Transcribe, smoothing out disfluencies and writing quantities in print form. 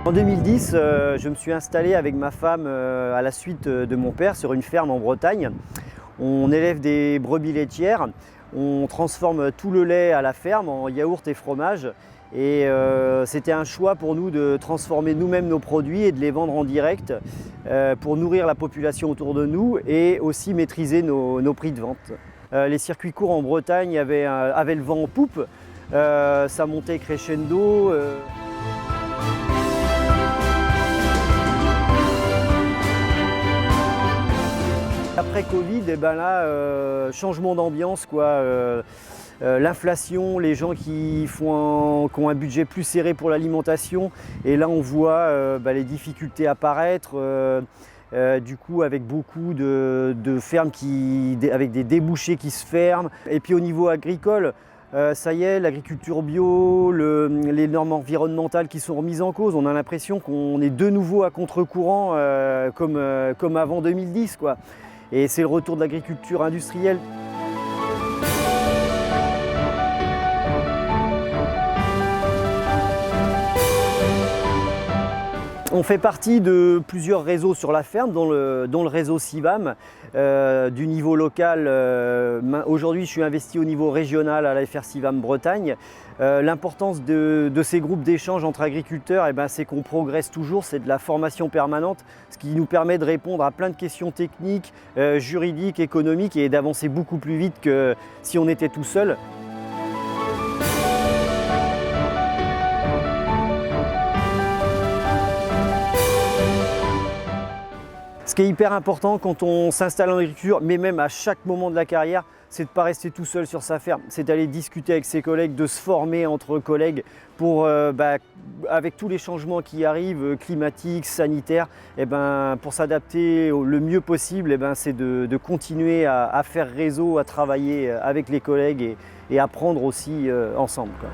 En 2010, je me suis installé avec ma femme à la suite de mon père sur une ferme en Bretagne. On élève des brebis laitières, on transforme tout le lait à la ferme en yaourt et fromage. Et c'était un choix pour nous de transformer nous-mêmes nos produits et de les vendre en direct pour nourrir la population autour de nous et aussi maîtriser nos prix de vente. Les circuits courts en Bretagne avaient le vent en poupe, ça montait crescendo. Après Covid, et ben là, changement d'ambiance quoi. L'inflation, les gens qui ont un budget plus serré pour l'alimentation, et là on voit les difficultés apparaître, du coup avec beaucoup de fermes avec des débouchés qui se ferment. Et puis au niveau agricole, ça y est, l'agriculture bio, les normes environnementales qui sont remises en cause, on a l'impression qu'on est de nouveau à contre-courant comme avant 2010 quoi. Et c'est le retour de l'agriculture industrielle. On fait partie de plusieurs réseaux sur la ferme, dont le réseau CIVAM, du niveau local. Aujourd'hui, je suis investi au niveau régional à la FR CIVAM Bretagne. L'importance de ces groupes d'échange entre agriculteurs, c'est qu'on progresse toujours, c'est de la formation permanente, ce qui nous permet de répondre à plein de questions techniques, juridiques, économiques et d'avancer beaucoup plus vite que si on était tout seul. Ce qui est hyper important quand on s'installe en agriculture, mais même à chaque moment de la carrière, c'est de ne pas rester tout seul sur sa ferme. C'est d'aller discuter avec ses collègues, de se former entre collègues pour, avec tous les changements qui arrivent, climatiques, sanitaires, pour s'adapter le mieux possible, c'est de continuer à faire réseau, à travailler avec les collègues et apprendre aussi ensemble quoi.